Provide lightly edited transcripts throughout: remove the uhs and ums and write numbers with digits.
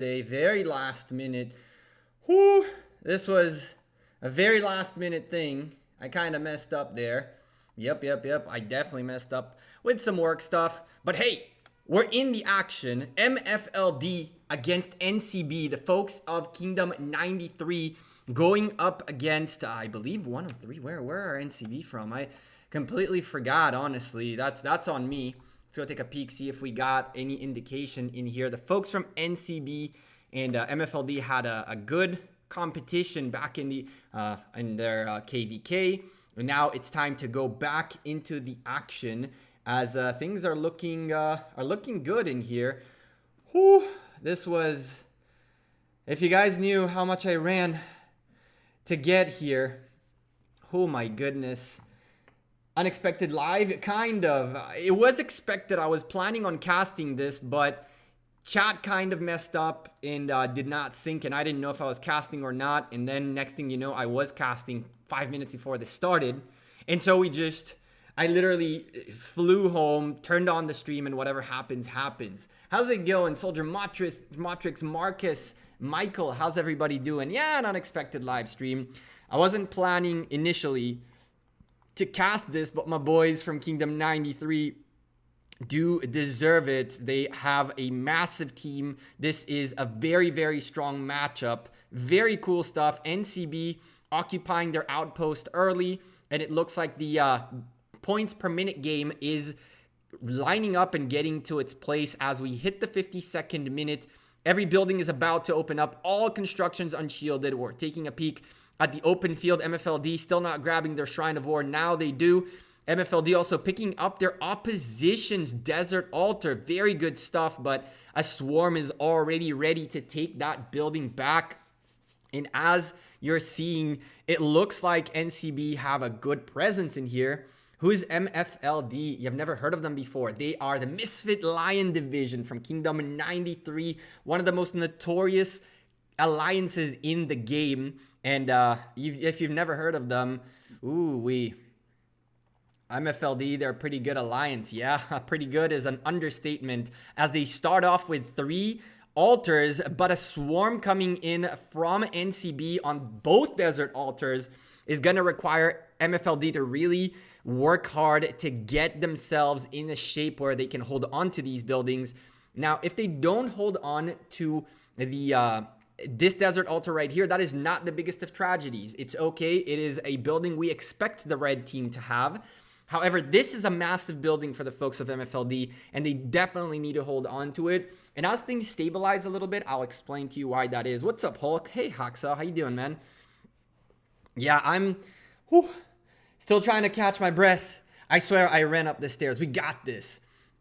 today. Very last minute. Whew, this was a very last minute thing. I kind of messed up there. Yep. I definitely messed up with some work stuff. But hey, we're in the action. MFLD against NcB, the folks of Kingdom 93, going up against, I believe, 103. Where are NcB from? I completely forgot, honestly. That's on me. Let's go take a peek, see if we got any indication in here. The folks from NcB and MFLD had a good competition back in their KVK. And now it's time to go back into the action as things are looking good in here. Whew, this was, if you guys knew how much I ran to get here, oh my goodness. Unexpected live, kind of. It was expected. I was planning on casting this, but chat kind of messed up and did not sync, and I didn't know if I was casting or not. And then next thing you know, I was casting 5 minutes before this started. And so I literally flew home, turned on the stream, and whatever happens, happens. How's it going? Soldier Matrix, Marcus, Michael, how's everybody doing? Yeah, an unexpected live stream. I wasn't planning initially to cast this, but my boys from Kingdom 93 do deserve it. They have a massive team. This is a very, very strong matchup. Very cool stuff. NcB occupying their outpost early, and it looks like the points per minute game is lining up and getting to its place as we hit the 52nd minute. Every building is about to open up. All constructions unshielded. We're taking a peek at the open field. MFLD still not grabbing their Shrine of War. Now they do. MFLD also picking up their opposition's Desert Altar. Very good stuff, but a swarm is already ready to take that building back. And as you're seeing, it looks like NcB have a good presence in here. Who's MFLD? You've never heard of them before. They are the Misfit Lion division from Kingdom 93. One of the most notorious alliances in the game. And if you've never heard of them, MFLD, they're a pretty good alliance. Yeah, pretty good is an understatement, as they start off with 3 altars, but a swarm coming in from NcB on both Desert Altars is going to require MFLD to really work hard to get themselves in a shape where they can hold on to these buildings. Now, if they don't hold on to this Desert Altar right here, that is not the biggest of tragedies. It's okay. It is a building we expect the red team to have. However, this is a massive building for the folks of MFLD, and they definitely need to hold on to it. And as things stabilize a little bit, I'll explain to you why that is. What's up, Hulk? Hey, Hacksaw. How you doing, man? Yeah, I'm still trying to catch my breath. I swear I ran up the stairs. We got this.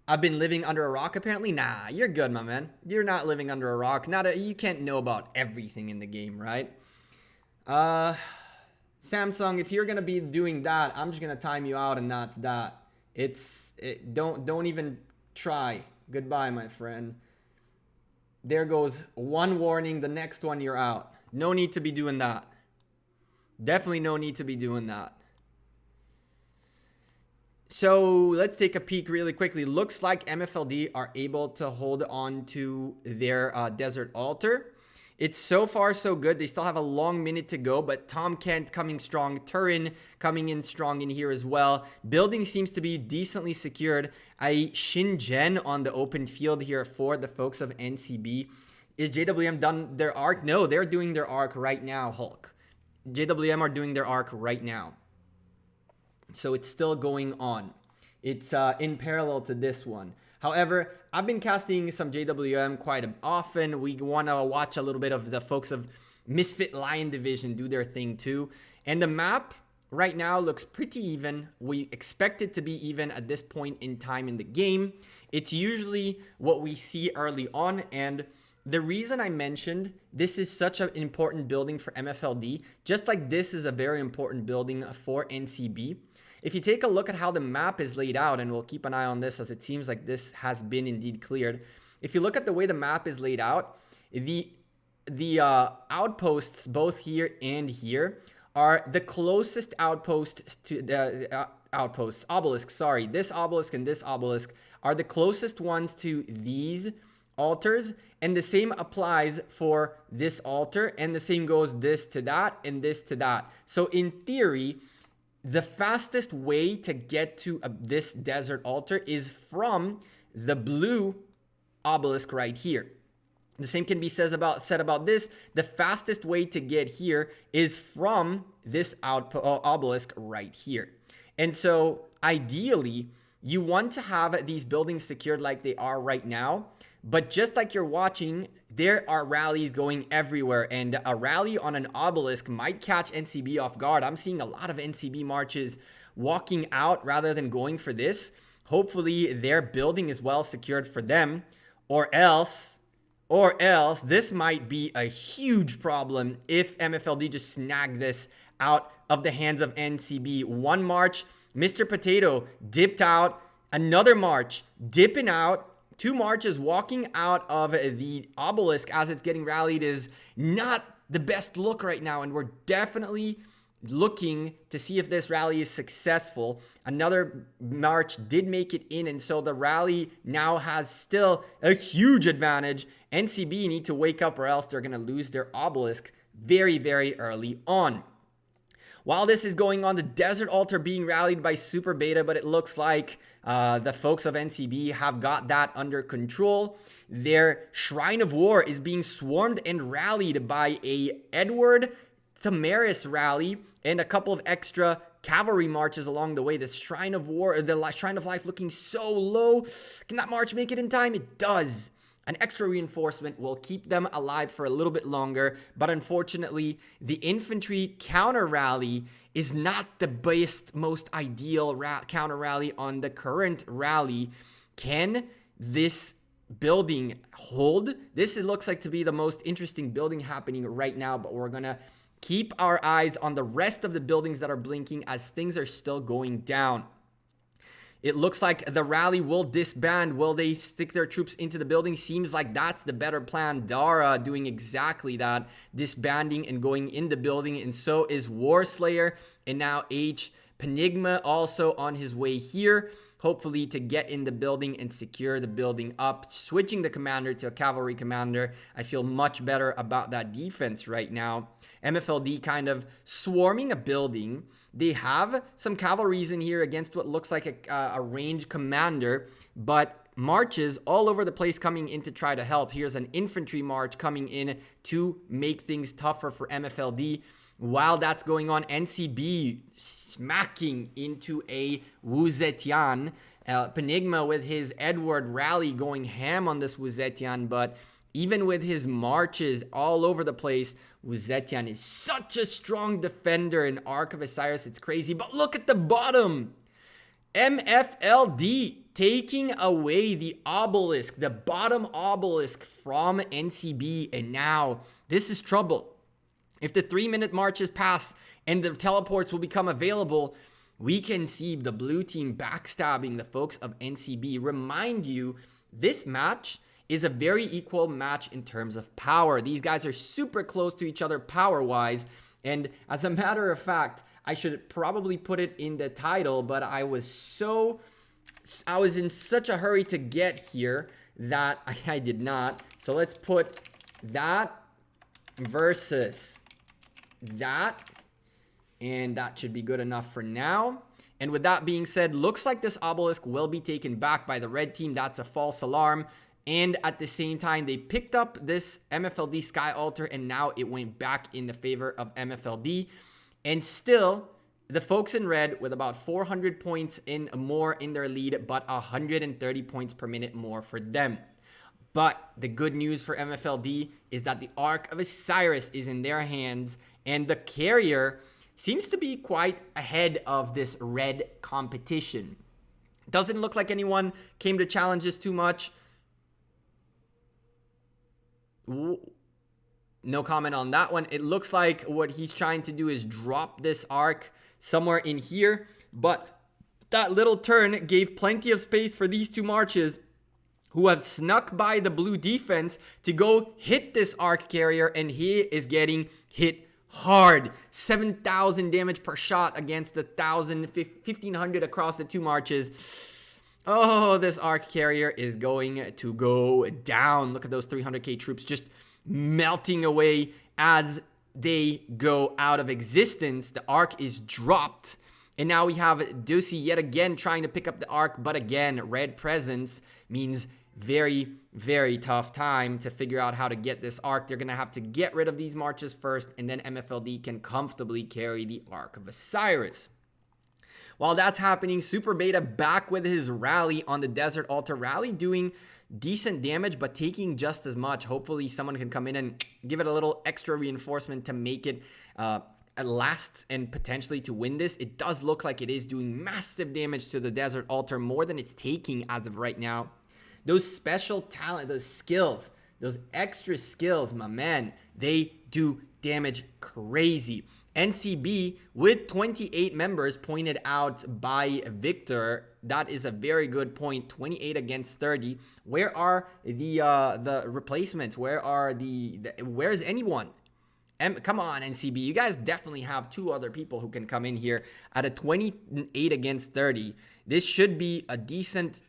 I've been living under a rock, apparently. Nah, you're good, my man. You're not living under a rock. You can't know about everything in the game, right? Samsung, if you're gonna be doing that, I'm just gonna time you out, and that's that. Don't even try. Goodbye, my friend. There goes one warning. The next one, you're out. No need to be doing that. Definitely no need to be doing that. So let's take a peek really quickly. Looks like MFLD are able to hold on to their Desert Altar. It's so far so good. They still have a long minute to go, but Tom Kent coming strong. Turin coming in strong in here as well. Building seems to be decently secured. A Shingen on the open field here for the folks of NcB. Is JWM done their arc? No, they're doing their arc right now, Hulk. JWM are doing their arc right now. So it's still going on. It's in parallel to this one. However, I've been casting some JWM quite often. We want to watch a little bit of the folks of Misfit Lion Division do their thing too. And the map right now looks pretty even. We expect it to be even at this point in time in the game. It's usually what we see early on. And the reason I mentioned this is such an important building for MFLD, just like this is a very important building for NcB. If you take a look at how the map is laid out, and we'll keep an eye on this as it seems like this has been indeed cleared. If you look at the way the map is laid out, the outposts both here and here are the closest outpost to the obelisks. Sorry, this obelisk and this obelisk are the closest ones to these altars, and the same applies for this altar, and the same goes this to that and this to that. So in theory, the fastest way to get to this desert altar is from the blue obelisk right here. The same can be said about this. The fastest way to get here is from this obelisk right here. And so ideally, you want to have these buildings secured like they are right now. But just like you're watching, there are rallies going everywhere, and a rally on an obelisk might catch NcB off guard. I'm seeing a lot of NcB marches walking out rather than going for this. Hopefully their building is well secured for them, or else this might be a huge problem if MFLD just snag this out of the hands of NcB. One march, Mr. Potato dipped out, another march dipping out. Two marches walking out of the obelisk as it's getting rallied is not the best look right now, and we're definitely looking to see if this rally is successful. Another march did make it in, and so the rally now has still a huge advantage. NcB need to wake up or else they're going to lose their obelisk very, very early on. While this is going on, the desert altar being rallied by Super Beta, but it looks like the folks of NcB have got that under control. Their Shrine of War is being swarmed and rallied by a Edward Tamaris rally and a couple of extra cavalry marches along the way. The Shrine of War, the Shrine of Life looking so low. Can that march make it in time? It does. An extra reinforcement will keep them alive for a little bit longer, but unfortunately, the infantry counter rally is not the best, most ideal counter rally on the current rally. Can this building hold? This looks like to be the most interesting building happening right now, but we're gonna keep our eyes on the rest of the buildings that are blinking as things are still going down. It looks like the rally will disband. Will they stick their troops into the building? Seems like that's the better plan. Dara doing exactly that, disbanding and going in the building, and so is Warslayer, and now H. Penigma also on his way here, hopefully to get in the building and secure the building up. Switching the commander to a cavalry commander. I feel much better about that defense right now. MFLD kind of swarming a building. They have some cavalries in here against what looks like a range commander, but marches all over the place coming in to try to help. Here's an infantry march coming in to make things tougher for MFLD. While that's going on, NcB smacking into a Wuzetian. Penigma with his Edward rally going ham on this Wuzetian, but even with his marches all over the place, Wuzetian is such a strong defender in Ark of Osiris. It's crazy. But look at the bottom. MFLD taking away the obelisk, the bottom obelisk from NcB. And now this is trouble. If the 3-minute marches pass and the teleports will become available, we can see the blue team backstabbing the folks of NcB. Remind you, this match is a very equal match in terms of power. These guys are super close to each other power-wise. And as a matter of fact, I should probably put it in the title, but I was in such a hurry to get here that I did not. So let's put that versus that, and that should be good enough for now. And with that being said, looks like this obelisk will be taken back by the red team. That's a false alarm. And at the same time, they picked up this MFLD Sky Altar, and now it went back in the favor of MFLD. And still, the folks in red with about 400 points in more in their lead, but 130 points per minute more for them. But the good news for MFLD is that the Ark of Osiris is in their hands, and the carrier seems to be quite ahead of this red competition. Doesn't look like anyone came to challenge this too much. No comment on that one. It looks like what he's trying to do is drop this arc somewhere in here, but that little turn gave plenty of space for these two marches who have snuck by the blue defense to go hit this arc carrier, and he is getting hit hard. 7,000 damage per shot against the 1,500 across the two marches. Oh, this arc carrier is going to go down. Look at those 300k troops just melting away as they go out of existence. The arc is dropped. And now we have Ducey yet again trying to pick up the arc. But again, red presence means very, very tough time to figure out how to get this arc. They're going to have to get rid of these marches first. And then MFLD can comfortably carry the Arc of Osiris. While that's happening, Super Beta back with his rally on the Desert Altar. Rally doing decent damage, but taking just as much. Hopefully someone can come in and give it a little extra reinforcement to make it last and potentially to win this. It does look like it is doing massive damage to the Desert Altar, more than it's taking as of right now. Those special talent, those skills, those extra skills, my man, they do damage crazy. NcB with 28 members pointed out by Victor. That is a very good point. 28 against 30. Where are the replacements? Where's anyone? Come on, NcB. You guys definitely have two other people who can come in here at a 28 against 30. This should be a decent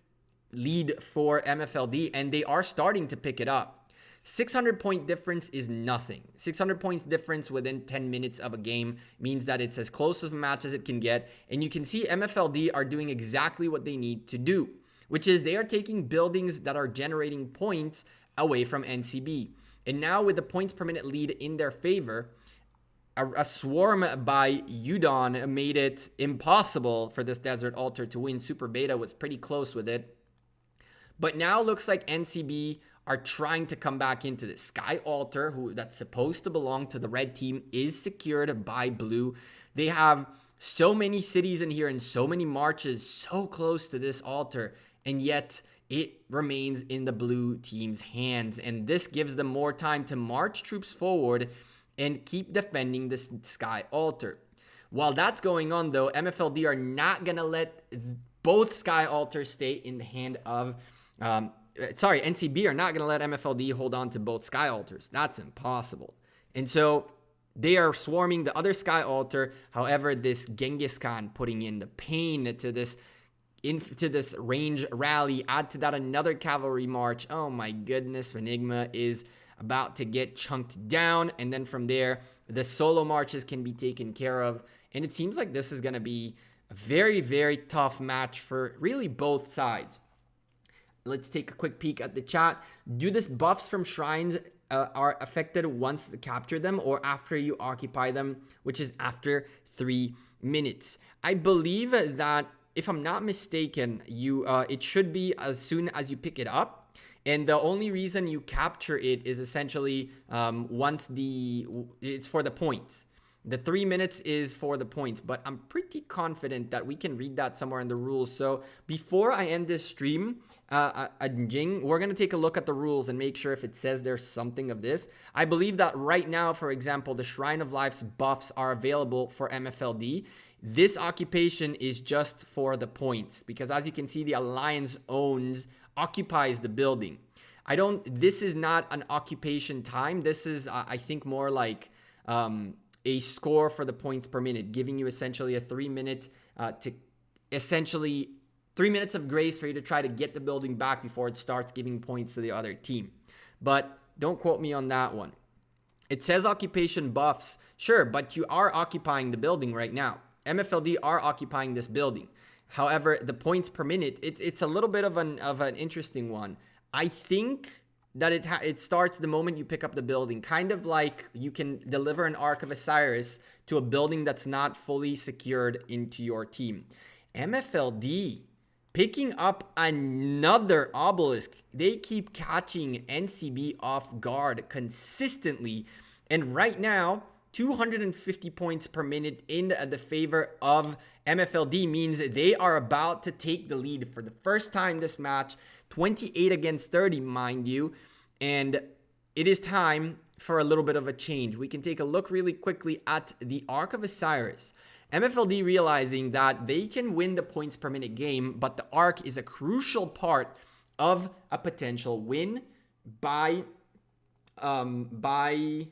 lead for MFLD, and they are starting to pick it up. 600 point difference is nothing. 600 points difference within 10 minutes of a game means that it's as close of a match as it can get. And you can see MFLD are doing exactly what they need to do, which is they are taking buildings that are generating points away from NcB. And now with the points per minute lead in their favor, a swarm by Udon made it impossible for this Desert Altar to win. Super Beta was pretty close with it. But now looks like NcB are trying to come back into the Sky Altar, that's supposed to belong to the red team, is secured by blue. They have so many cities in here and so many marches so close to this altar, and yet it remains in the blue team's hands. And this gives them more time to march troops forward and keep defending this Sky Altar. While that's going on, though, MFLD are not going to let both Sky Altars stay in the hand of... NcB are not going to let MFLD hold on to both Sky Altars. That's impossible. And so they are swarming the other Sky Altar. However, this Genghis Khan putting in the pain to this range rally. Add to that another cavalry march. Oh my goodness, Enigma is about to get chunked down. And then from there, the solo marches can be taken care of. And it seems like this is going to be a very, very tough match for really both sides. Let's take a quick peek at the chat. Do this buffs from shrines are affected once you capture them or after you occupy them, which is after 3 minutes? I believe that, if I'm not mistaken, it should be as soon as you pick it up. And the only reason you capture it is essentially it's for the points. The 3 minutes is for the points, but I'm pretty confident that we can read that somewhere in the rules. So before I end this stream, Jing, we're going to take a look at the rules and make sure if it says there's something of this. I believe that right now, for example, the Shrine of Life's buffs are available for MFLD. This occupation is just for the points because, as you can see, the Alliance occupies the building. This is not an occupation time. This is, I think, more like a score for the points per minute, giving you essentially a 3 minute 3 minutes of grace for you to try to get the building back before it starts giving points to the other team. But don't quote me on that one. It says occupation buffs, sure, but you are occupying the building right now. MFLD are occupying this building. However, the points per minute, it's a little bit of an interesting one. I think that it starts the moment you pick up the building, kind of like you can deliver an Arc of Osiris to a building that's not fully secured into your team. MFLD picking up another obelisk. They keep catching NcB off guard consistently. And right now, 250 points per minute in the favor of MFLD means they are about to take the lead for the first time this match. 28 against 30, mind you. And it is time for a little bit of a change. We can take a look really quickly at the Arc of Osiris. MFLD realizing that they can win the points per minute game, but the Arc is a crucial part of a potential win by the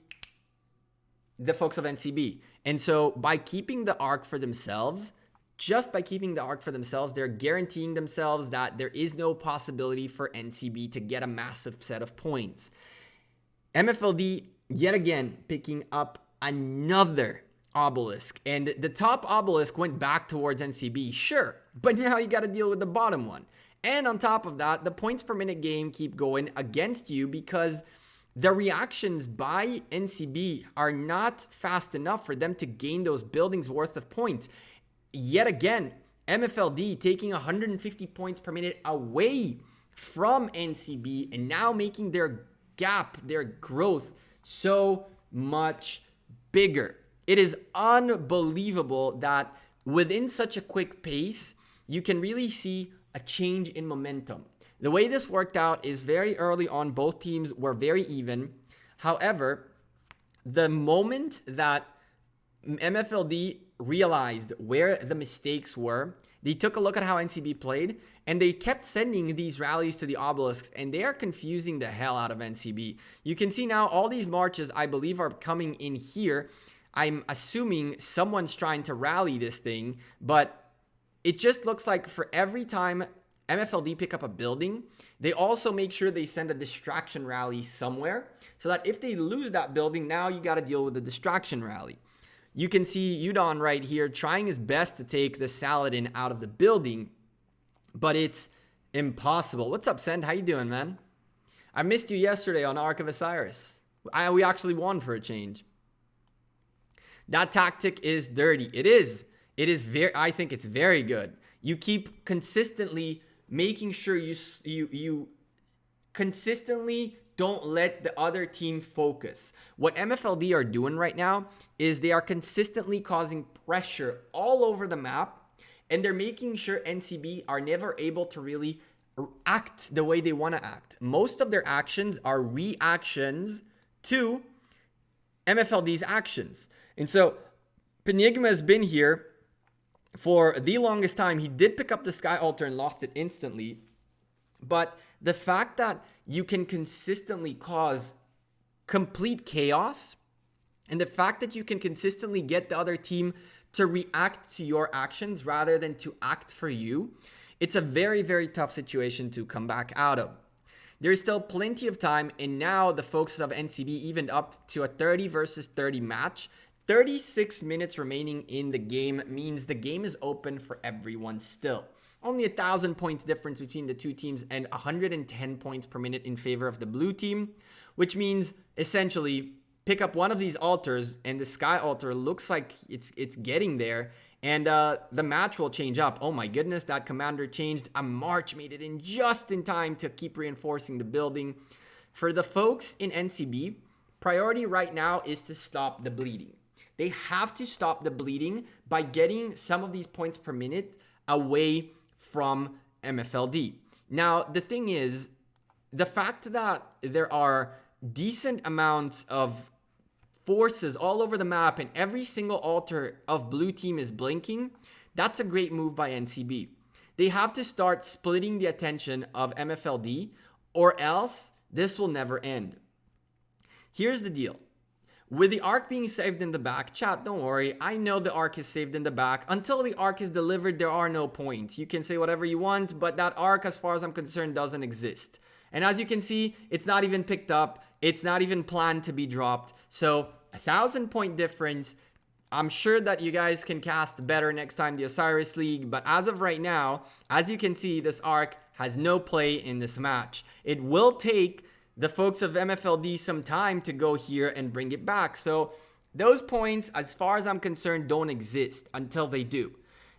folks of NcB. And so by keeping the Arc for themselves, just by keeping the arc for themselves, they're guaranteeing themselves that there is no possibility for NcB to get a massive set of points. MFLD, yet again, picking up another obelisk. And the top obelisk went back towards NcB, sure. But now you got to deal with the bottom one. And on top of that, the points per minute game keep going against you because the reactions by NcB are not fast enough for them to gain those buildings worth of points. Yet again, MFLD taking 150 points per minute away from NcB and now making their gap, their growth so much bigger. It is unbelievable that within such a quick pace, you can really see a change in momentum. The way this worked out is very early on, both teams were very even. However, the moment that MFLD realized where the mistakes were, they took a look at how NcB played, and they kept sending these rallies to the obelisks, and they are confusing the hell out of NcB. You can see now all these marches, I believe, are coming in here. I'm assuming someone's trying to rally this thing, but it just looks like for every time MFLD pick up a building, they also make sure they send a distraction rally somewhere, so that if they lose that building, now you got to deal with the distraction rally. You can see Udon right here trying his best to take the Saladin out of the building, but it's impossible. What's up, Send? How you doing, man? I missed you yesterday on Ark of Osiris. We actually won for a change. That tactic is dirty. It is. It is very. I think it's very good. You keep consistently making sure you consistently don't let the other team focus. What MFLD are doing right now is they are consistently causing pressure all over the map, and they're making sure NcB are never able to really act the way they want to act. Most of their actions are reactions to MFLD's actions. And so Penigma has been here for the longest time. He did pick up the Sky Altar and lost it instantly. But the fact that you can consistently cause complete chaos, and the fact that you can consistently get the other team to react to your actions rather than to act for you, it's a very, very tough situation to come back out of. There's still plenty of time, and now the focus of NcB evened up to a 30 versus 30 match. 36 minutes remaining in the game means the game is open for everyone still. Only 1,000 points difference between the two teams and 110 points per minute in favor of the blue team, which means essentially pick up one of these altars and the Sky Altar looks like it's getting there, and the match will change up. Oh my goodness, that commander changed. A march made it in just in time to keep reinforcing the building. For the folks in NcB, priority right now is to stop the bleeding. They have to stop the bleeding by getting some of these points per minute away from MFLD. Now, the thing is, the fact that there are decent amounts of forces all over the map and every single altar of blue team is blinking, that's a great move by NcB. They have to start splitting the attention of MFLD, or else this will never end. Here's the deal. With the arc being saved in the back, chat, don't worry. I know the arc is saved in the back. Until the arc is delivered, there are no points. You can say whatever you want, but that arc, as far as I'm concerned, doesn't exist. And as you can see, it's not even picked up. It's not even planned to be dropped. So 1,000 point difference. I'm sure that you guys can cast better next time the Osiris League, but as of right now, as you can see, this arc has no play in this match. It will take the folks of MFLD some time to go here and bring it back. So those points, as far as I'm concerned, don't exist until they do.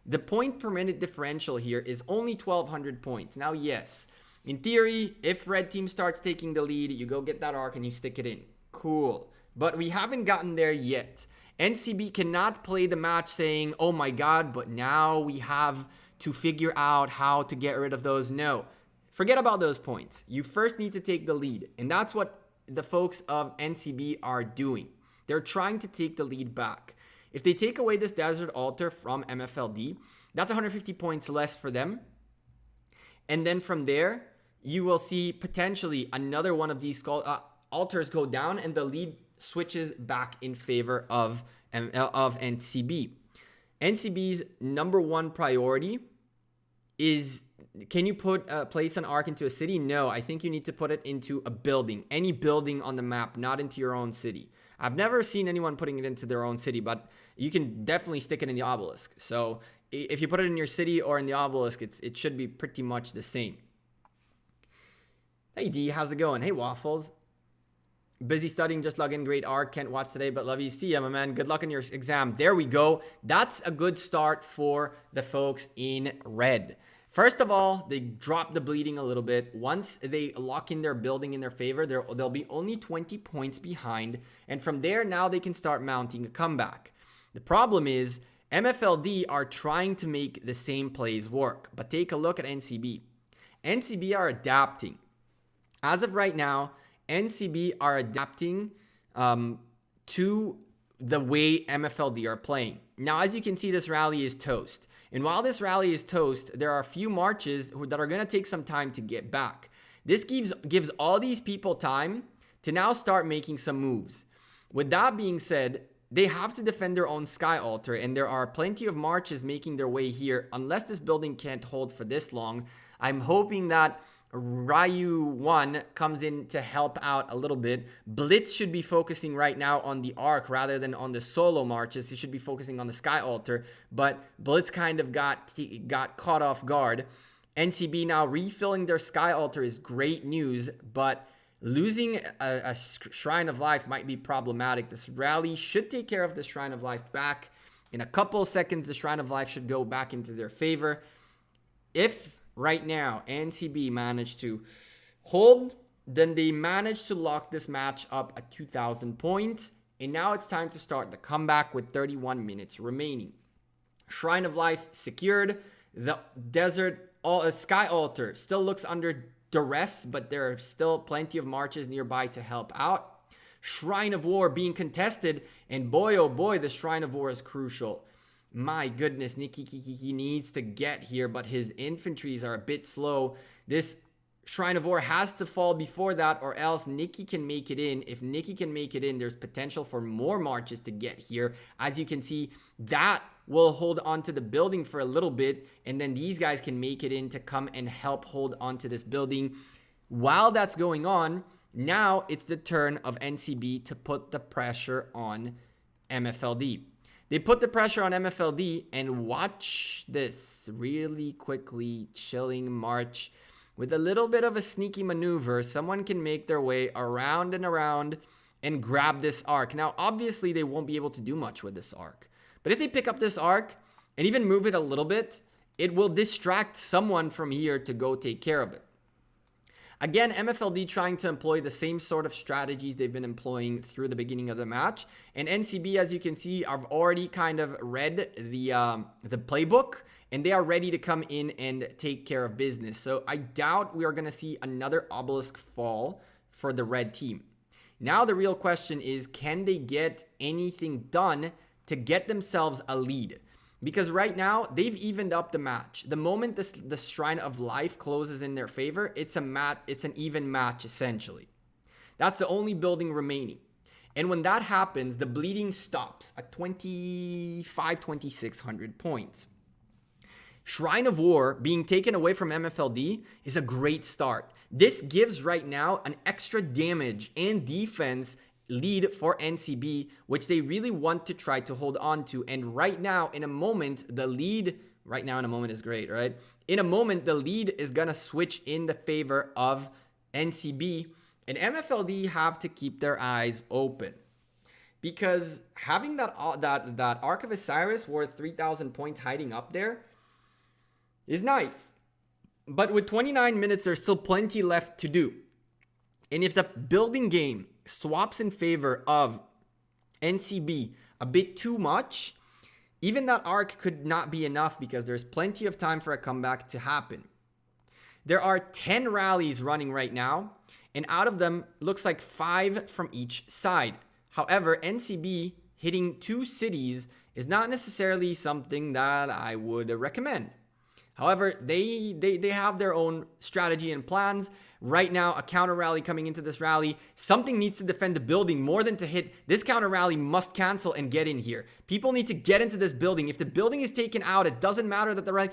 The point per minute differential here is only 1,200 points. Now, yes, in theory, if red team starts taking the lead, you go get that arc and you stick it in. Cool. But we haven't gotten there yet. NcB cannot play the match saying, oh my God, but now we have to figure out how to get rid of those. No. Forget about those points. You first need to take the lead. And that's what the folks of NcB are doing. They're trying to take the lead back. If they take away this Desert Altar from MFLD, that's 150 points less for them. And then from there, you will see potentially another one of these altars go down and the lead switches back in favor of NcB. NcB's number one priority is, can you place an arc into a city? No, I think you need to put it into a building, any building on the map, not into your own city. I've never seen anyone putting it into their own city, but you can definitely stick it in the obelisk. So if you put it in your city or in the obelisk, it should be pretty much the same. Hey D, how's it going? Hey Waffles. Busy studying, just log in, great arc, can't watch today, but love you. See ya, my man. Good luck in your exam. There we go. That's a good start for the folks in red. First of all, they drop the bleeding a little bit. Once they lock in their building in their favor, they'll be only 20 points behind. And from there, now they can start mounting a comeback. The problem is, MFLD are trying to make the same plays work. But take a look at NcB. NcB are adapting. As of right now, NcB are adapting to the way MFLD are playing. Now, as you can see, this rally is toast. And while this rally is toast, there are a few marches that are going to take some time to get back. This gives all these people time to now start making some moves. With that being said, they have to defend their own Sky Altar, and there are plenty of marches making their way here. Unless this building can't hold for this long, I'm hoping that Ryu 1 comes in to help out a little bit. Blitz should be focusing right now on the arc rather than on the solo marches. He should be focusing on the Sky Altar, but Blitz kind of got caught off guard. NcB now refilling their Sky Altar is great news, but losing a Shrine of Life might be problematic. This rally should take care of the Shrine of Life back. In a couple seconds, the Shrine of Life should go back into their favor. If right now NcB managed to hold, then they managed to lock this match up at 2,000 points. And now it's time to start the comeback with 31 minutes remaining. Shrine of Life secured. The desert Sky Altar still looks under duress, but there are still plenty of marches nearby to help out. Shrine of War being contested, and boy oh boy, the Shrine of War is crucial. My goodness, he needs to get here, but his infantries are a bit slow. This Shrine of War has to fall before that, or else Nikki can make it in. If Nikki can make it in, there's potential for more marches to get here. As you can see, that will hold onto the building for a little bit, and then these guys can make it in to come and help hold onto this building. While that's going on, now it's the turn of NcB to put the pressure on MFLD. They put the pressure on MFLD, and watch this really quickly chilling march. With a little bit of a sneaky maneuver, someone can make their way around and around and grab this arc. Now, obviously, they won't be able to do much with this arc. But if they pick up this arc and even move it a little bit, it will distract someone from here to go take care of it. Again, MFLD trying to employ the same sort of strategies they've been employing through the beginning of the match. And NcB, as you can see, have already kind of read the playbook, and they are ready to come in and take care of business. So I doubt we are going to see another obelisk fall for the red team. Now the real question is, can they get anything done to get themselves a lead? Because right now, they've evened up the match. The moment the Shrine of Life closes in their favor, it's an even match, essentially. That's the only building remaining. And when that happens, the bleeding stops at 2,600 points. Shrine of War being taken away from MFLD is a great start. This gives right now an extra damage and defense lead for NcB, which they really want to try to hold on to. And right now, in a moment, the lead, right now in a moment is great, right? In a moment, the lead is going to switch in the favor of NcB, and MFLD have to keep their eyes open. Because having that Arc of Osiris worth 3,000 points hiding up there is nice. But with 29 minutes, there's still plenty left to do. And if the building game swaps in favor of NcB a bit too much, even that arc could not be enough because there's plenty of time for a comeback to happen. There are 10 rallies running right now, and out of them, looks like 5 from each side. However, NcB hitting 2 cities is not necessarily something that I would recommend. However, they have their own strategy and plans. Right now, a counter rally coming into this rally. Something needs to defend the building more than to hit. This counter rally must cancel and get in here. People need to get into this building. If the building is taken out, it doesn't matter that the rally...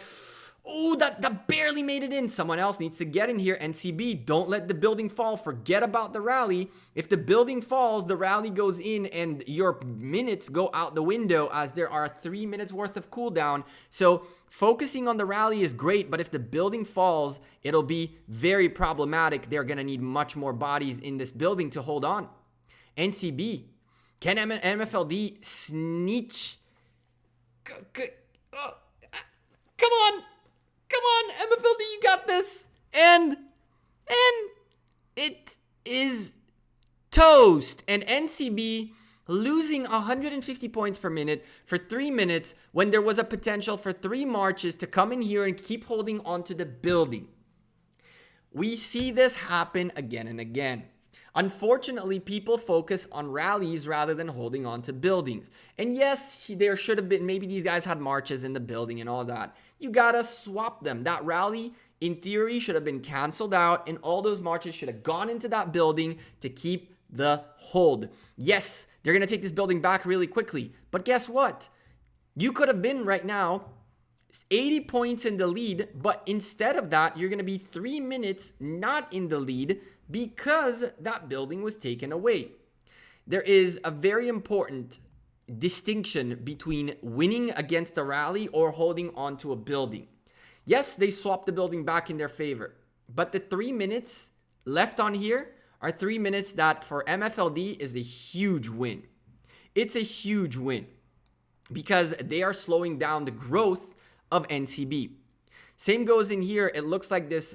Oh, that barely made it in. Someone else needs to get in here. NcB, don't let the building fall. Forget about the rally. If the building falls, the rally goes in and your minutes go out the window as there are 3 minutes worth of cooldown. So focusing on the rally is great, but if the building falls, it'll be very problematic. They're going to need much more bodies in this building to hold on. NcB, can MFLD sneak? Come on. Come on, MFLD, you got this. And it is toast. And NcB losing 150 points per minute for 3 minutes when there was a potential for 3 marches to come in here and keep holding onto the building. We see this happen again and again. Unfortunately, people focus on rallies rather than holding on to buildings. And yes, there should have been, maybe these guys had marches in the building and all that. You gotta swap them. That rally, in theory, should have been canceled out, and all those marches should have gone into that building to keep the hold. Yes, they're gonna take this building back really quickly, but guess what? You could have been right now 80 points in the lead, but instead of that, you're gonna be 3 minutes not in the lead because that building was taken away. There is a very important distinction between winning against a rally or holding onto a building. Yes, they swapped the building back in their favor, but the 3 minutes left on here are 3 minutes that for MFLD is a huge win. It's a huge win because they are slowing down the growth of NcB. Same goes in here. It looks like this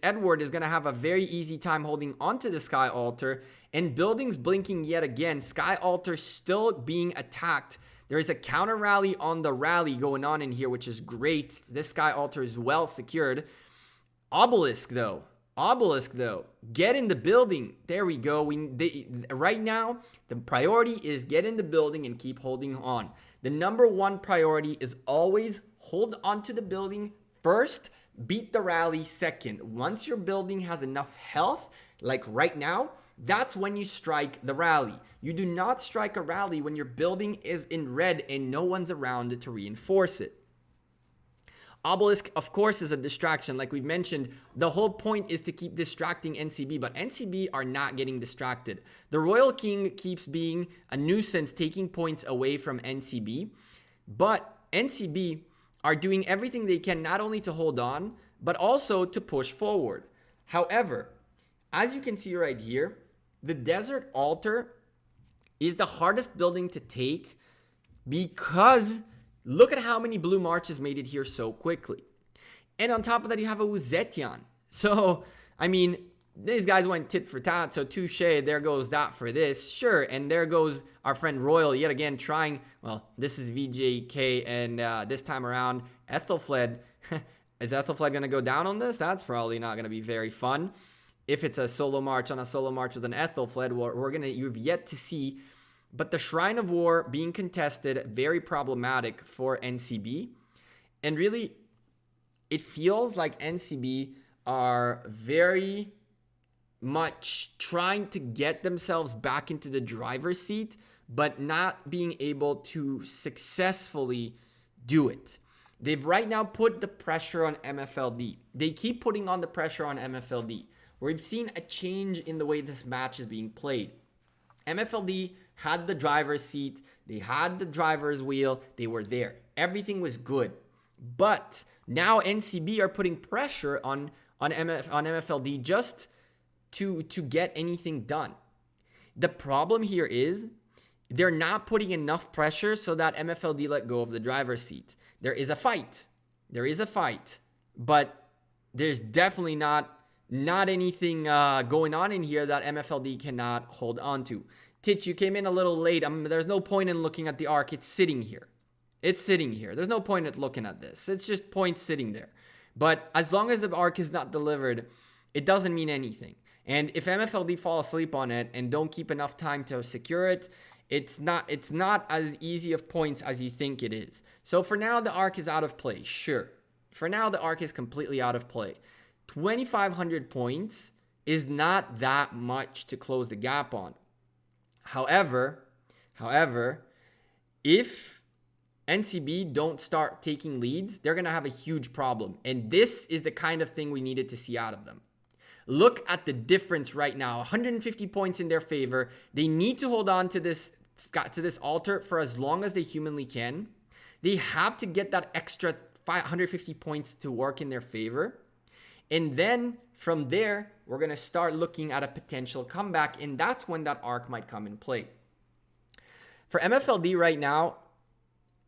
Edward is going to have a very easy time holding onto the Sky Altar, and buildings blinking yet again. Sky Altar still being attacked. There is a counter rally on the rally going on in here, which is great. This Sky Altar is well secured. Obelisk though, get in the building. There we go. Right now, the priority is get in the building and keep holding on. The number one priority is always hold onto the building first, beat the rally second. Once your building has enough health, like right now, that's when you strike the rally. You do not strike a rally when your building is in red and no one's around to reinforce it. Obelisk, of course, is a distraction. Like we've mentioned, the whole point is to keep distracting NcB, but NcB are not getting distracted. The Royal King keeps being a nuisance, taking points away from NcB, but NcB are doing everything they can not only to hold on, but also to push forward. However, as you can see right here, the Desert Altar is the hardest building to take because look at how many blue marches made it here so quickly. And on top of that, you have a Uzetian. So, I mean, these guys went tit for tat, so touche, there goes that for this. Sure, and there goes our friend Royal yet again trying, well, this is VJK, and this time around, Ethelfled. Is Ethelfled going to go down on this? That's probably not going to be very fun. If it's a solo march on a solo march with an Ethelfled, you've yet to see. But the Shrine of War being contested, very problematic for NcB. And really, it feels like NcB are very much trying to get themselves back into the driver's seat, but not being able to successfully do it. They've right now put the pressure on MFLD. They keep putting on the pressure on MFLD. We've seen a change in the way this match is being played. MFLD had the driver's seat, they had the driver's wheel, they were there. Everything was good. But now NcB are putting pressure on MFLD just to get anything done. The problem here is they're not putting enough pressure so that MFLD let go of the driver's seat. There is a fight. But there's definitely not anything going on in here that MFLD cannot hold on to. Titch, you came in a little late. There's no point in looking at the arc. It's sitting here. There's no point in looking at this. It's just points sitting there. But as long as the arc is not delivered, it doesn't mean anything. And if MFLD fall asleep on it and don't keep enough time to secure it, it's not as easy of points as you think it is. So for now, the arc is out of play. Sure. For now, the arc is completely out of play. 2,500 points is not that much to close the gap on. However, if NcB don't start taking leads, they're going to have a huge problem. And this is the kind of thing we needed to see out of them. Look at the difference right now. 150 points in their favor. They need to hold on to this altar for as long as they humanly can. They have to get that extra 150 points to work in their favor. And then from there, we're going to start looking at a potential comeback. And that's when that arc might come in play. For MFLD right now,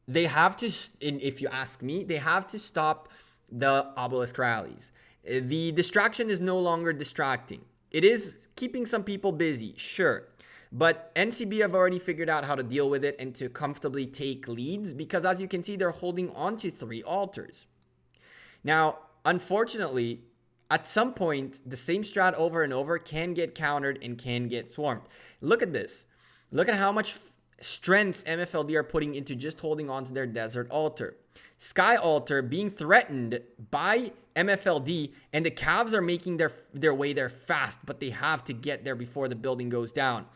they have to, if you ask me, they have to stop the obelisk rallies. The distraction is no longer distracting. It is keeping some people busy, sure. But NcB have already figured out how to deal with it and to comfortably take leads because as you can see, they're holding on to 3 altars. Now, unfortunately, at some point, the same strat over and over can get countered and can get swarmed. Look at this. Look at how much strength MFLD are putting into just holding on to their desert altar. Sky altar being threatened by MFLD, and the Cavs are making their way there fast, but they have to get there before the building goes down.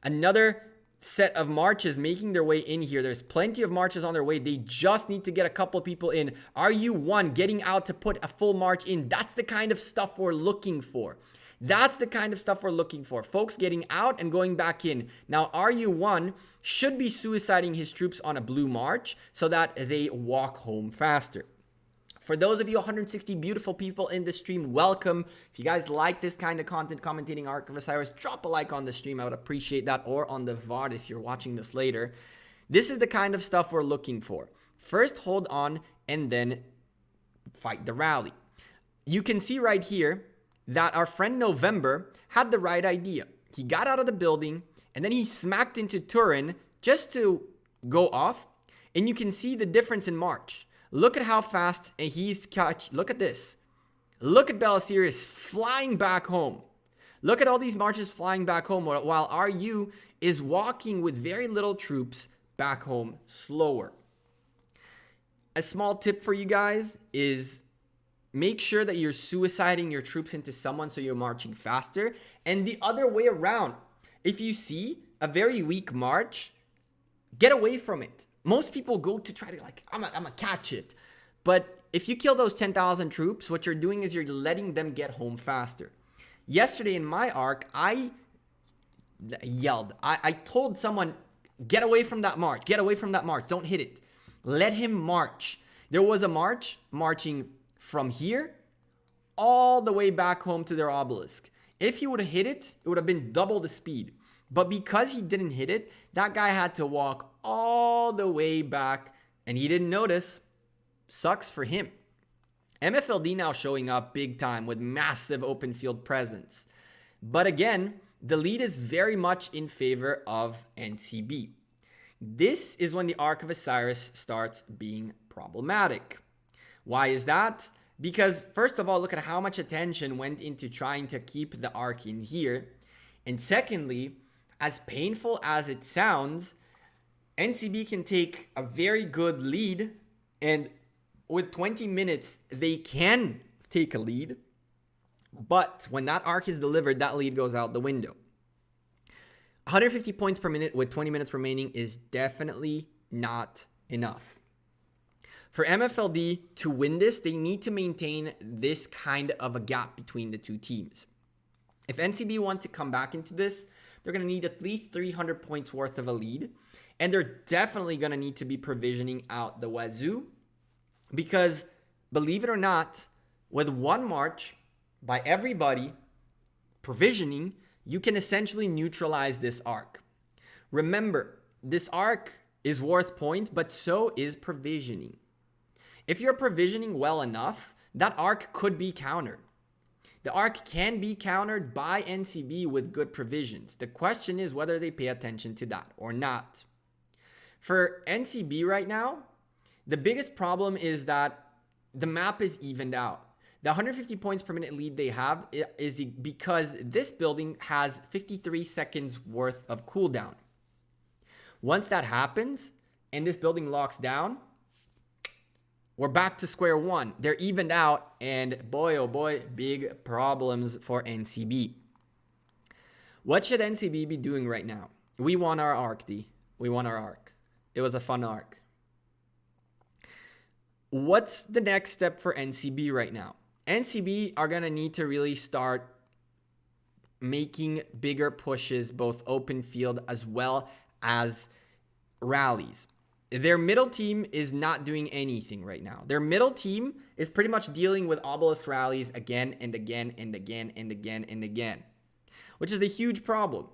Another set of marches making their way in here. There's plenty of marches on their way. They just need to get a couple people in. RU1 getting out to put a full march in. That's the kind of stuff we're looking for. That's the kind of stuff we're looking for. Folks getting out and going back in. Now, RU1 should be suiciding his troops on a blue march so that they walk home faster. For those of you 160 beautiful people in the stream, welcome. If you guys like this kind of content, commentating Ark of Osiris, drop a like on the stream. I would appreciate that. Or on the VOD if you're watching this later. This is the kind of stuff we're looking for. First, hold on and then fight the rally. You can see right here that our friend November had the right idea. He got out of the building and then he smacked into Turin just to go off. And you can see the difference in March. Look at how fast he's catch. Look at this. Look at Osiris flying back home. Look at all these marches flying back home while RU is walking with very little troops back home slower. A small tip for you guys is make sure that you're suiciding your troops into someone so you're marching faster. And the other way around. If you see a very weak march, get away from it. Most people go to try to I'm gonna catch it. But if you kill those 10,000 troops, what you're doing is you're letting them get home faster. Yesterday in my arc, I yelled. I told someone, get away from that march. Get away from that march. Don't hit it. Let him march. There was a march marching from here all the way back home to their obelisk. If he would have hit it, it would have been double the speed. But because he didn't hit it, that guy had to walk all the way back and he didn't notice. Sucks for him. MFLD now showing up big time with massive open field presence. But again, the lead is very much in favor of NcB. This is when the Ark of Osiris starts being problematic. Why is that? Because first of all, look at how much attention went into trying to keep the Ark in here. And secondly, as painful as it sounds, NcB can take a very good lead, and with 20 minutes, they can take a lead. But when that arc is delivered, that lead goes out the window. 150 points per minute with 20 minutes remaining is definitely not enough. For MFLD to win this, they need to maintain this kind of a gap between the two teams. If NcB want to come back into this, they're going to need at least 300 points worth of a lead. And they're definitely going to need to be provisioning out the wazoo. Because, believe it or not, with one march by everybody provisioning, you can essentially neutralize this arc. Remember, this arc is worth points, but so is provisioning. If you're provisioning well enough, that arc could be countered. The arc can be countered by NcB with good provisions. The question is whether they pay attention to that or not. For NcB right now, the biggest problem is that the map is evened out. The 150 points per minute lead they have is because this building has 53 seconds worth of cooldown. Once that happens and this building locks down, We're back to square one. They're evened out, and boy, oh boy, big problems for NcB. What should NcB be doing right now? We won our arc, D. We won our arc. It was a fun arc. What's the next step for NcB right now? NcB are going to need to really start making bigger pushes, both open field as well as rallies. Their middle team is not doing anything right now. Their middle team is pretty much dealing with obelisk rallies again and again and again and again and again, which is a huge problem,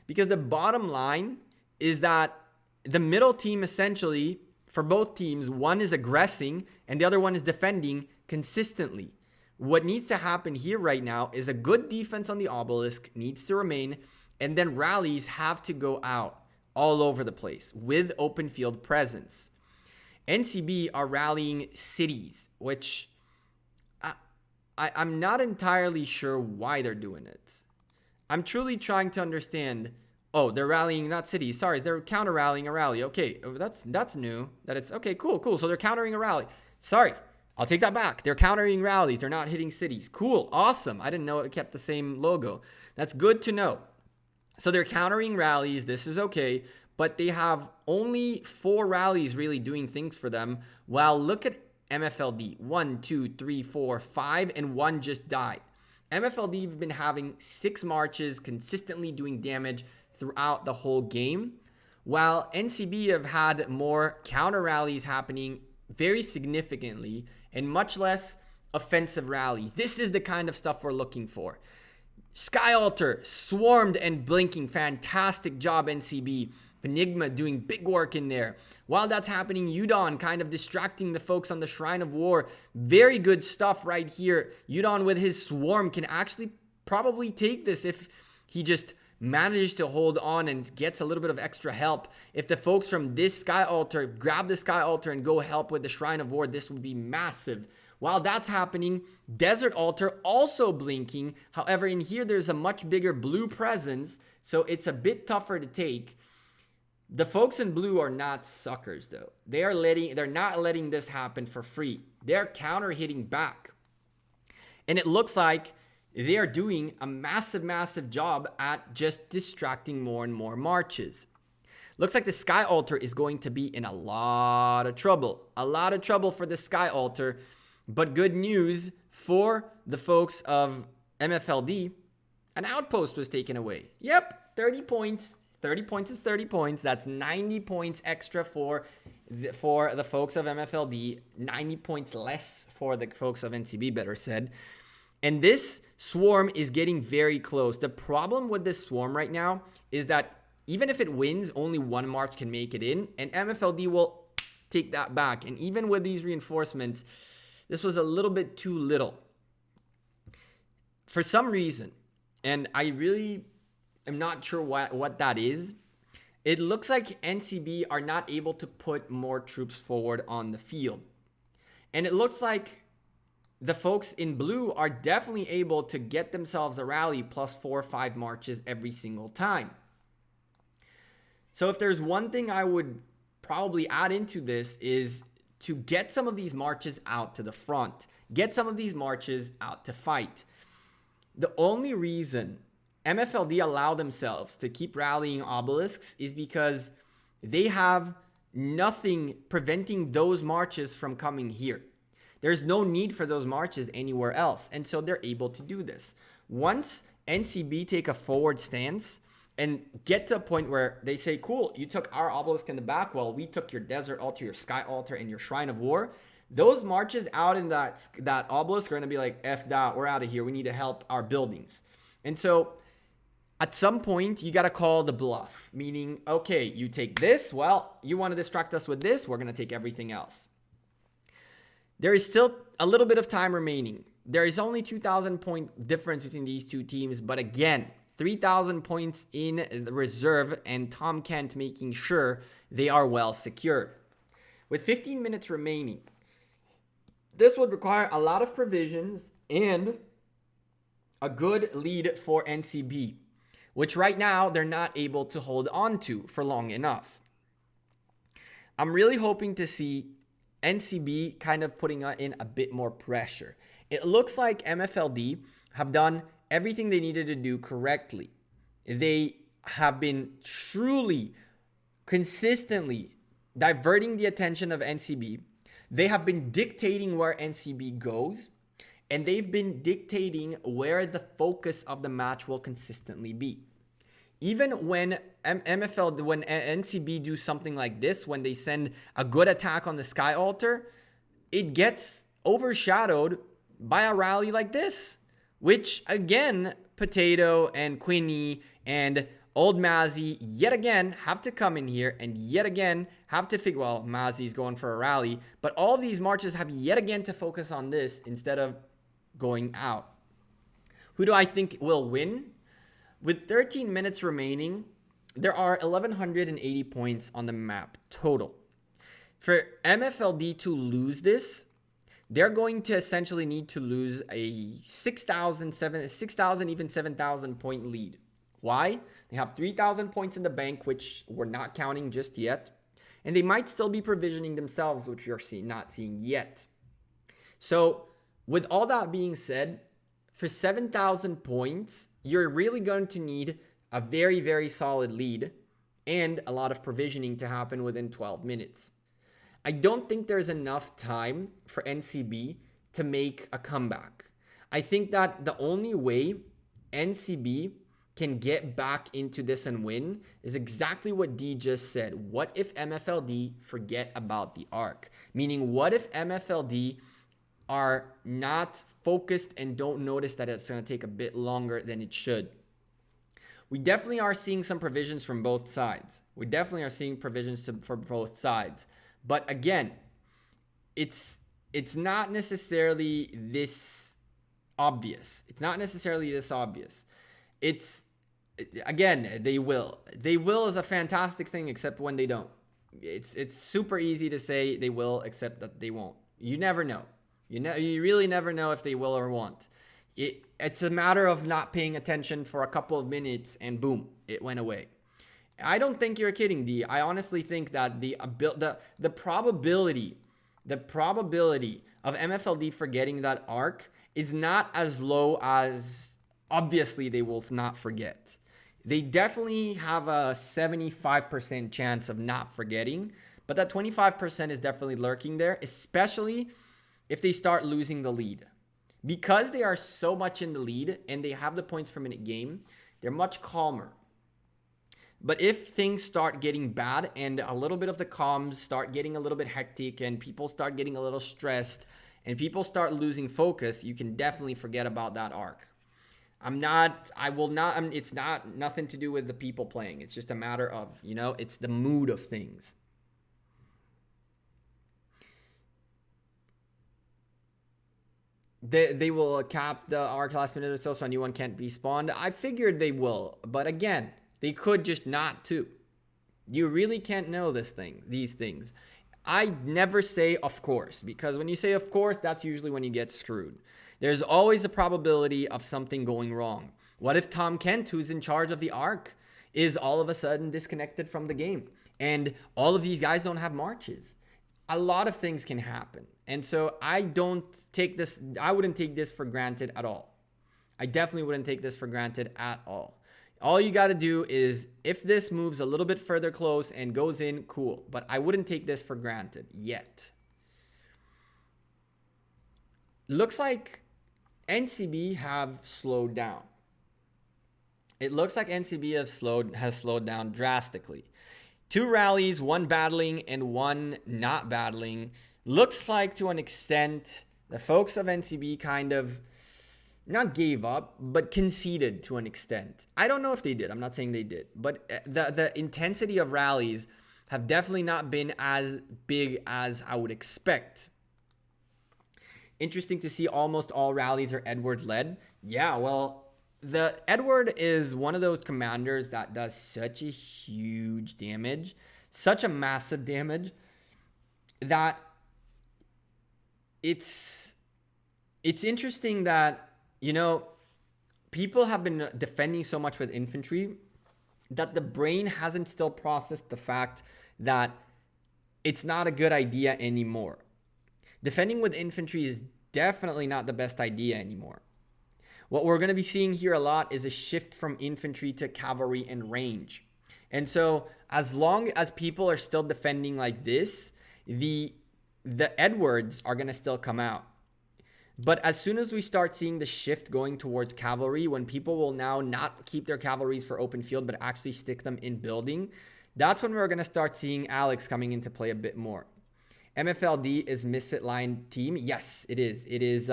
because the bottom line is that the middle team, essentially for both teams, one is aggressing and the other one is defending consistently. What needs to happen here right now is a good defense on the obelisk needs to remain, and then rallies have to go out all over the place with open field presence. NcB are rallying cities, which I'm not entirely sure why they're doing it. I'm truly trying to understand. Oh, they're rallying, not cities. Sorry, they're counter rallying a rally. Okay, that's new. That it's okay, cool. So they're countering a rally. Sorry, I'll take that back. They're countering rallies. They're not hitting cities. Cool, awesome. I didn't know it kept the same logo. That's good to know. So they're countering rallies. This is okay, but they have only 4 rallies really doing things for them. Well, look at MFLD. 1, 2, 3, 4, 5, and 1 just died. MFLD have been having 6 marches, consistently doing damage throughout the whole game, while NcB have had more counter rallies happening very significantly and much less offensive rallies. This is the kind of stuff we're looking for. Sky Altar swarmed and blinking. Fantastic job, NcB. Enigma doing big work in there. While that's happening, Udon kind of distracting the folks on the Shrine of War. Very good stuff right here. Udon with his swarm can actually probably take this if he just manages to hold on and gets a little bit of extra help. If the folks from this Sky Altar grab the Sky Altar and go help with the Shrine of War, this would be massive. While that's happening, Desert Altar also blinking. However, in here, there's a much bigger blue presence, so it's a bit tougher to take. The folks in blue are not suckers, though. They're not letting this happen for free. They're counter hitting back. And it looks like they are doing a massive job at just distracting more and more marches. Looks like the Sky Altar is going to be in a lot of trouble. A lot of trouble for the Sky Altar. But good news for the folks of MFLD, an outpost was taken away. Yep, 30 points. 30 points is 30 points. That's 90 points extra for the folks of MFLD. 90 points less for the folks of NcB, better said. And this swarm is getting very close. The problem with this swarm right now is that even if it wins, only 1 march can make it in. And MFLD will take that back. And even with these reinforcements, this was a little bit too little. For some reason, and I really am not sure what that is, it looks like NcB are not able to put more troops forward on the field. And it looks like the folks in blue are definitely able to get themselves a rally plus 4 or 5 marches every single time. So if there's one thing I would probably add into this is to get some of these marches out to the front. Get some of these marches out to fight. The only reason MFLD allow themselves to keep rallying obelisks is because they have nothing preventing those marches from coming here. There's no need for those marches anywhere else. And so they're able to do this. Once NcB take a forward stance and get to a point where they say, cool, you took our obelisk in the back, well, we took your Desert Altar, your Sky Altar, and your Shrine of War. Those marches out in that obelisk are going to be like, F that, we're out of here. We need to help our buildings. And so at some point, you got to call the bluff, meaning, okay, you take this. Well, you want to distract us with this. We're going to take everything else. There is still a little bit of time remaining. There is only 2,000 point difference between these two teams. But again, 3,000 points in the reserve and Tom Kent making sure they are well secured. With 15 minutes remaining, this would require a lot of provisions and a good lead for NcB, which right now they're not able to hold on to for long enough. I'm really hoping to see NcB kind of putting in a bit more pressure. It looks like MFLD have done everything they needed to do correctly. They have been truly, consistently diverting the attention of NcB. They have been dictating where NcB goes, and they've been dictating where the focus of the match will consistently be. Even when when NcB do something like this, when they send a good attack on the Sky Altar, it gets overshadowed by a rally like this, which again, Potato and Quinny and Old Mazzy yet again have to come in here and yet again have to figure, well, Mazzy's going for a rally, but all these marches have yet again to focus on this instead of going out. Who do I think will win? With 13 minutes remaining, there are 1,180 points on the map total. For MFLD to lose this, they're going to essentially need to lose a 6,000, even 7,000 point lead. Why? They have 3,000 points in the bank, which we're not counting just yet. And they might still be provisioning themselves, which we're not seeing yet. So with all that being said, for 7,000 points, you're really going to need a very, very solid lead and a lot of provisioning to happen within 12 minutes. I don't think there's enough time for NcB to make a comeback. I think that the only way NcB can get back into this and win is exactly what D just said. What if MFLD forget about the arc? Meaning, what if MFLD are not focused and don't notice that it's going to take a bit longer than it should? We definitely are seeing some provisions from both sides. We definitely are seeing provisions for both sides. But again, it's not necessarily this obvious. It's not necessarily this obvious. Again, they will. They will is a fantastic thing, except when they don't. It's super easy to say they will, except that they won't. You never know. You really never know if they will or won't. It's a matter of not paying attention for a couple of minutes and boom, it went away. I don't think you're kidding, D. I honestly think that the probability of MFLD forgetting that arc is not as low as obviously they will not forget. They definitely have a 75% chance of not forgetting, but that 25% is definitely lurking there, especially if they start losing the lead. Because they are so much in the lead and they have the points per minute game, they're much calmer. But if things start getting bad and a little bit of the comms start getting a little bit hectic and people start getting a little stressed and people start losing focus, you can definitely forget about that arc. It's not nothing to do with the people playing. It's just a matter of, it's the mood of things. They will cap the arc last minute or so a new one can't be spawned. I figured they will, but again, they could just not too. You really can't know these things. I never say of course, because when you say of course, that's usually when you get screwed. There's always a probability of something going wrong. What if Tom Kent, who's in charge of the arc, is all of a sudden disconnected from the game and all of these guys don't have marches? A lot of things can happen. And so I wouldn't take this for granted at all. I definitely wouldn't take this for granted at all. All you got to do is, if this moves a little bit further close and goes in, cool. But I wouldn't take this for granted yet. Looks like NcB have slowed down. It looks like NcB has slowed down drastically. 2 rallies, 1 battling and 1 not battling. Looks like to an extent the folks of NcB kind of not gave up, but conceded to an extent. I don't know if they did. I'm not saying they did. But the intensity of rallies have definitely not been as big as I would expect. Interesting to see almost all rallies are Edward led. Yeah, well, the Edward is one of those commanders that does such a huge damage, such a massive damage, that it's interesting that, people have been defending so much with infantry that the brain hasn't still processed the fact that it's not a good idea anymore. Defending with infantry is definitely not the best idea anymore. What we're going to be seeing here a lot is a shift from infantry to cavalry and range. And so as long as people are still defending like this, the Edwards are going to still come out. But as soon as we start seeing the shift going towards cavalry, when people will now not keep their cavalries for open field, but actually stick them in building, that's when we're going to start seeing Alex coming into play a bit more. MFLD is Misfit Lion team. Yes, it is. It is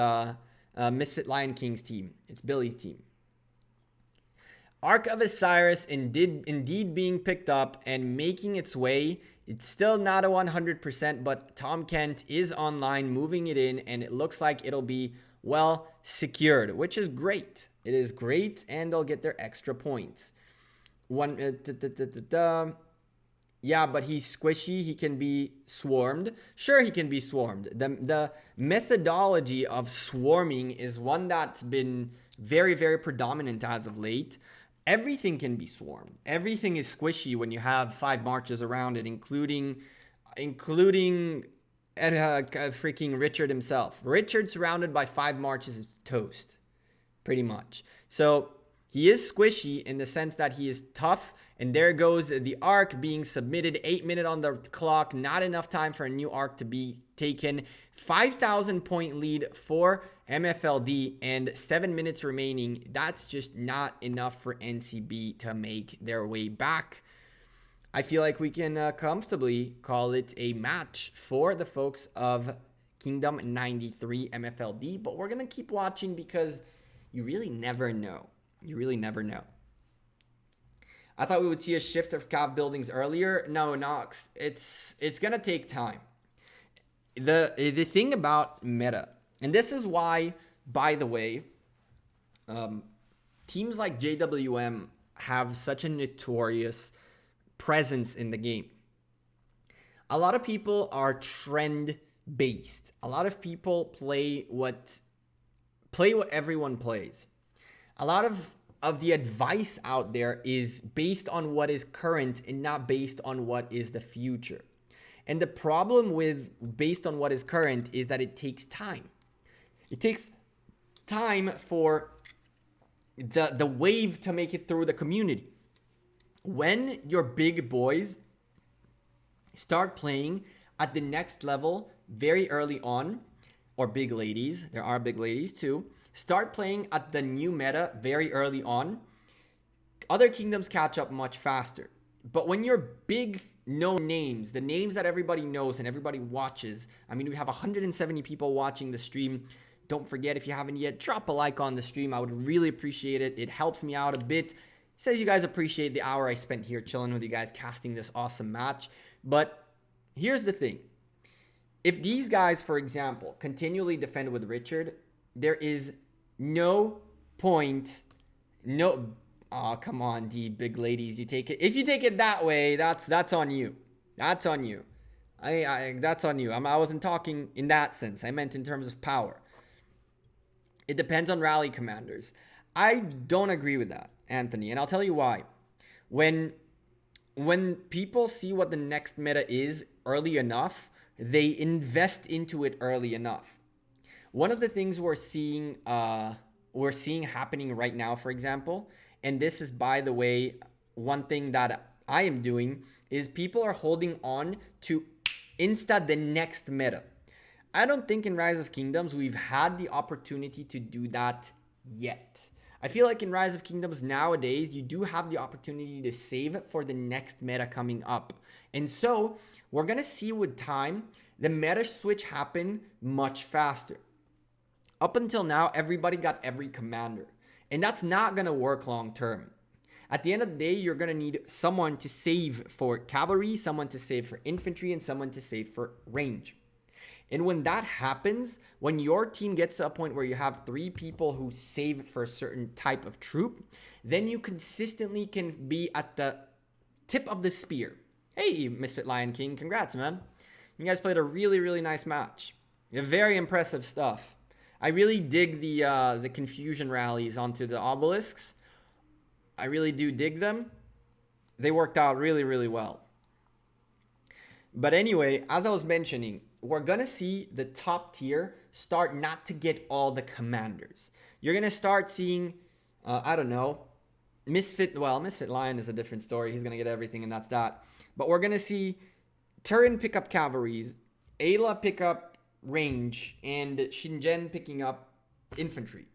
Misfit Lion King's team. It's Billy's team. Ark of Osiris indeed being picked up and making its way. It's still not a 100%, but Tom Kent is online moving it in, and it looks like it'll be well secured, which is great. It is great, and they'll get their extra points. Yeah, but he's squishy. He can be swarmed. Sure, he can be swarmed. The methodology of swarming is one that's been very, very predominant as of late. Everything can be swarmed. Everything is squishy when you have 5 marches around it, including freaking Richard himself. Richard surrounded by 5 marches is toast, pretty much. So he is squishy in the sense that he is tough. And there goes the arc being submitted. 8 minutes on the clock. Not enough time for a new arc to be taken. 5,000 point lead for MFLD and 7 minutes remaining. That's just not enough for NcB to make their way back. I feel like we can comfortably call it a match for the folks of Kingdom 93 MFLD. But we're going to keep watching because you really never know. You really never know. I thought we would see a shift of cav buildings earlier. No, Nox, it's going to take time. The thing about meta, and this is why, by the way, teams like JWM have such a notorious presence in the game. A lot of people are trend based. A lot of people play what everyone plays. A lot of the advice out there is based on what is current and not based on what is the future. And the problem with based on what is current is that it takes time. It takes time for the wave to make it through the community. When your big boys start playing at the next level very early on, or big ladies, there are big ladies too, start playing at the new meta very early on, other kingdoms catch up much faster. But when you're big known names, the names that everybody knows and everybody watches, I mean, we have 170 people watching the stream. Don't forget, if you haven't yet, drop a like on the stream. I would really appreciate it. It helps me out a bit. It says you guys appreciate the hour I spent here chilling with you guys, casting this awesome match. But here's the thing. If these guys, for example, continually defend with Richard, there is no point, oh, come on, the big ladies, you take it. If you take it that way, that's on you. That's on you. That's on you. I wasn't talking in that sense. I meant in terms of power. It depends on rally commanders. I don't agree with that, Anthony, and I'll tell you why. When people see what the next meta is early enough, they invest into it early enough. One of the things we're seeing happening right now, for example, and this is, by the way, one thing that I am doing, is people are holding on to the next meta. I don't think in Rise of Kingdoms we've had the opportunity to do that yet. I feel like in Rise of Kingdoms nowadays, you do have the opportunity to save it for the next meta coming up. And so we're going to see with time, the meta switch happen much faster. Up until now, everybody got every commander. And that's not going to work long term. At the end of the day, you're going to need someone to save for cavalry, someone to save for infantry, and someone to save for range. And when that happens, when your team gets to a point where you have 3 people who save for a certain type of troop, then you consistently can be at the tip of the spear. Hey, Misfit Lion King, congrats, man. You guys played a really, really nice match. Very impressive stuff. I really dig the confusion rallies onto the obelisks. I really do dig them. They worked out really, really well. But anyway, as I was mentioning, we're going to see the top tier start not to get all the commanders. You're going to start seeing, I don't know, Misfit Lion is a different story. He's going to get everything, and that's that. But we're going to see Turin pick up cavalries, Ayla pick up range, and Shingen picking up infantry.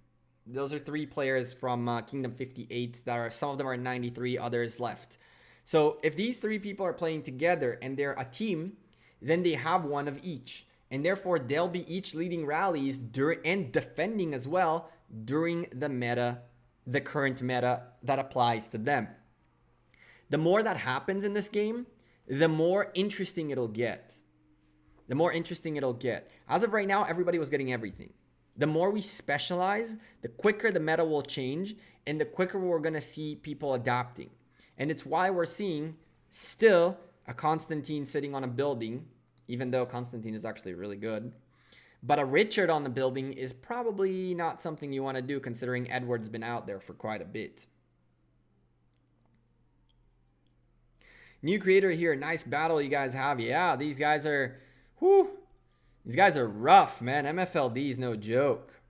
Those are 3 players from Kingdom 58. Some of them are 93, others left. So if these 3 people are playing together and they're a team, then they have one of each. And therefore, they'll be each leading rallies and defending as well during the current meta that applies to them. The more that happens in this game, the more interesting it'll get. As of right now, everybody was getting everything. The more we specialize, the quicker the meta will change, and the quicker we're going to see people adapting. And it's why we're seeing still a Constantine sitting on a building, even though Constantine is actually really good. But a Richard on the building is probably not something you want to do, considering Edward's been out there for quite a bit. New creator here. Nice battle you guys have. Yeah, these guys are... These guys are rough, man. MFLD is no joke.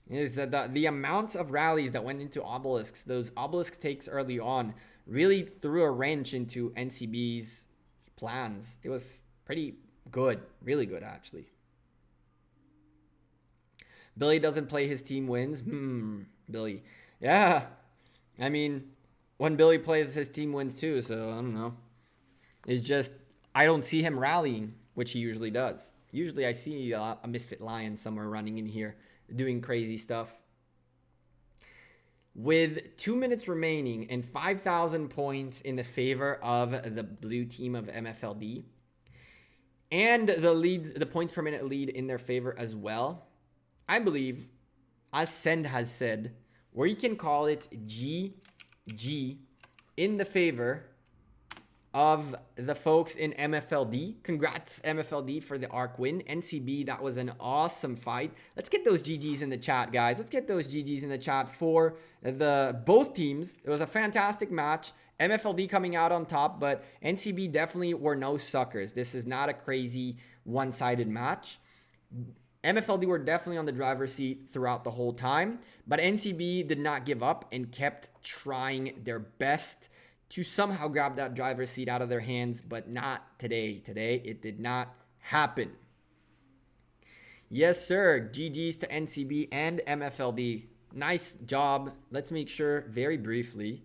Is that the amount of rallies that went into obelisks, those obelisk takes early on, really threw a wrench into NcB's plans. It was pretty good. Really good, actually. Billy doesn't play, his team wins. Billy. Yeah. I mean, when Billy plays, his team wins too, so I don't know. It's just, I don't see him rallying, which he usually does. Usually I see a Misfit Lion somewhere running in here doing crazy stuff. With 2 minutes remaining and 5,000 points in the favor of the blue team of MFLD, and the points per minute lead in their favor as well, I believe, as Send has said, we can call it GG in the favor of the folks in MFLD. Congrats, MFLD, for the ARC win. NcB, that was an awesome fight. Let's get those GGs in the chat, guys. Let's get those GGs in the chat for both teams. It was a fantastic match. MFLD coming out on top, but NcB definitely were no suckers. This is not a crazy one-sided match. MFLD were definitely on the driver's seat throughout the whole time, but NcB did not give up and kept trying their best to somehow grab that driver's seat out of their hands, but not today. Today, it did not happen. Yes, sir. GG's to NcB and MFLD. Nice job. Let's make sure very briefly,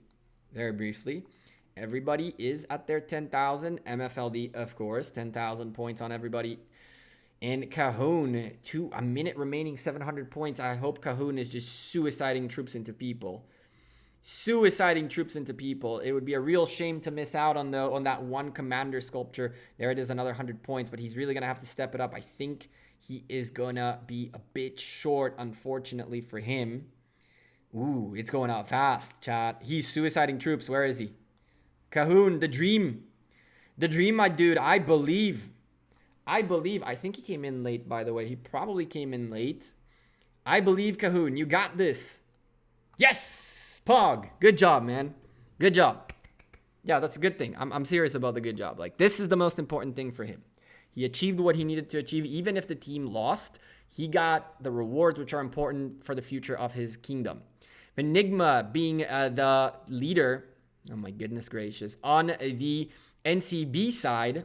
everybody is at their 10,000. MFLD, of course, 10,000 points on everybody. And Cahoon, a minute remaining, 700 points. I hope Cahoon is just suiciding troops into people. It would be a real shame to miss out on that one commander sculpture. There it is, another 100 points, but he's really going to have to step it up. I think he is going to be a bit short, unfortunately for him. Ooh, it's going out fast, chat. He's suiciding troops. Where is he? Cahoon, the dream. The dream, my dude. I believe. I think he came in late, by the way. He probably came in late. I believe, Cahoon. You got this. Yes! Pog, good job, man. Good job. Yeah, that's a good thing. I'm serious about the good job. Like, this is the most important thing for him. He achieved what he needed to achieve. Even if the team lost, he got the rewards, which are important for the future of his kingdom. Enigma being the leader, oh my goodness gracious, on the NcB side,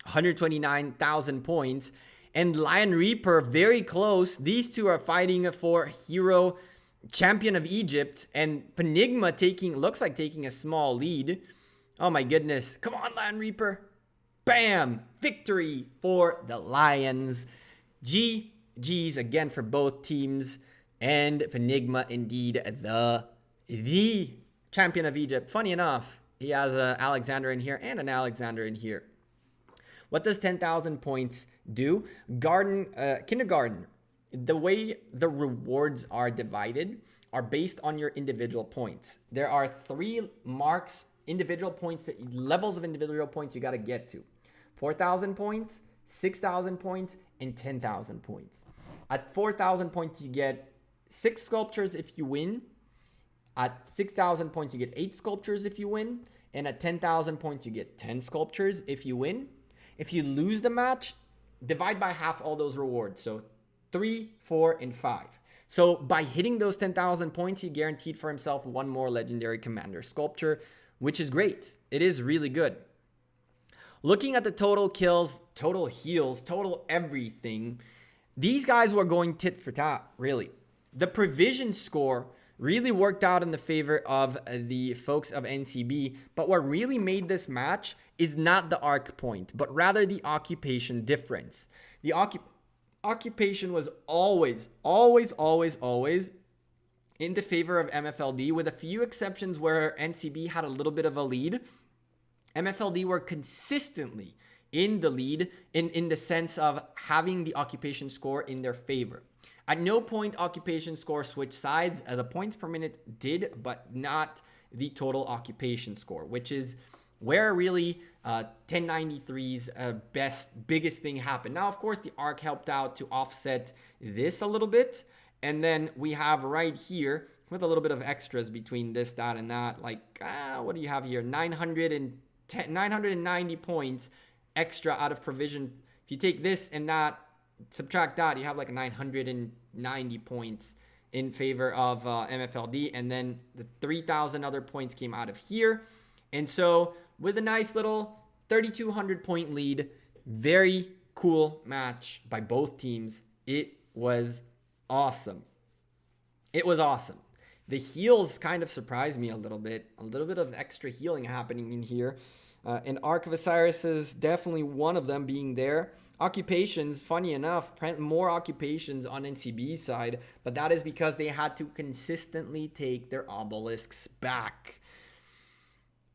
129,000 points. And Lion Reaper, very close. These two are fighting for hero champion of Egypt, and Penigma looks like taking a small lead. Oh my goodness. Come on, Lion Reaper. Bam! Victory for the Lions. GG's again for both teams. And Penigma, indeed, the champion of Egypt. Funny enough, he has an Alexander in here and an Alexander in here. What does 10,000 points do? Kindergarten. The way the rewards are divided are based on your individual points. There are 3 marks, individual points, levels of individual points you got to get to. 4,000 points, 6,000 points, and 10,000 points. At 4,000 points, you get 6 sculptures if you win. At 6,000 points, you get 8 sculptures if you win. And at 10,000 points, you get 10 sculptures if you win. If you lose the match, divide by half all those rewards. So 3, 4, and 5. So by hitting those 10,000 points, he guaranteed for himself one more legendary commander sculpture, which is great. It is really good. Looking at the total kills, total heals, total everything, these guys were going tit for tat, really. The provision score really worked out in the favor of the folks of NcB, but what really made this match is not the arc point, but rather the occupation difference. The occupation was always in the favor of MFLD, with a few exceptions where NcB had a little bit of a lead. MFLD were consistently in the lead in the sense of having the occupation score in their favor. At no point occupation score switched sides. The points per minute did, but not the total occupation score, which is where really 1093's biggest thing happened. Now, of course, the arc helped out to offset this a little bit. And then we have right here with a little bit of extras between this, that, and that. Like, what do you have here? 990 points extra out of provision. If you take this and that, subtract that, you have like 990 points in favor of MFLD. And then the 3,000 other points came out of here. And so with a nice little 3,200 point lead, very cool match by both teams. It was awesome. It was awesome. The heals kind of surprised me a little bit of extra healing happening in here. And Ark of Osiris is definitely one of them being there. Occupations, funny enough, more occupations on NcB's side, but that is because they had to consistently take their obelisks back.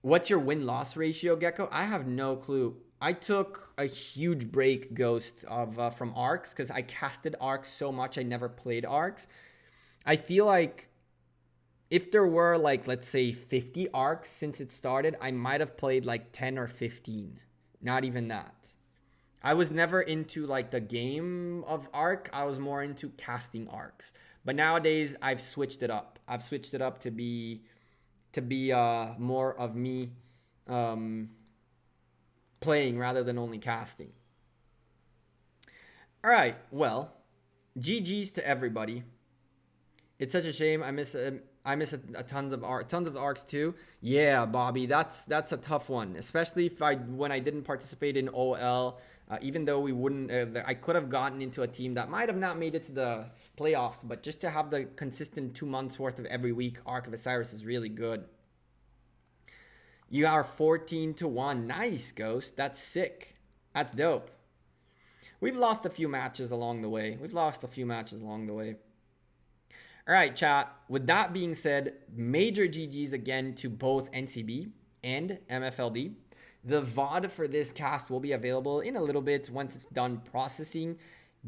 What's your win-loss ratio, Gekko? I have no clue. I took a huge break, Ghost, from Arcs, because I casted Arcs so much, I never played Arcs. I feel like if there were, like, let's say 50 Arcs since it started, I might have played like 10 or 15. Not even that. I was never into like the game of Arc. I was more into casting Arcs. But nowadays I've switched it up. I've switched it up to be more of me playing rather than only casting. All right, well, GG's to everybody. It's such a shame. I miss tons of arcs too. Yeah, Bobby, that's a tough one, especially when I didn't participate in OL. Even though we wouldn't, I could have gotten into a team that might have not made it to the playoffs, but just to have the consistent 2 months worth of every week Ark of Osiris is really good. You are 14-1. Nice, Ghost. That's sick. That's dope. We've lost a few matches along the way. All right, chat. With that being said, major GGs again to both NcB and MFLD. The VOD for this cast will be available in a little bit once it's done processing.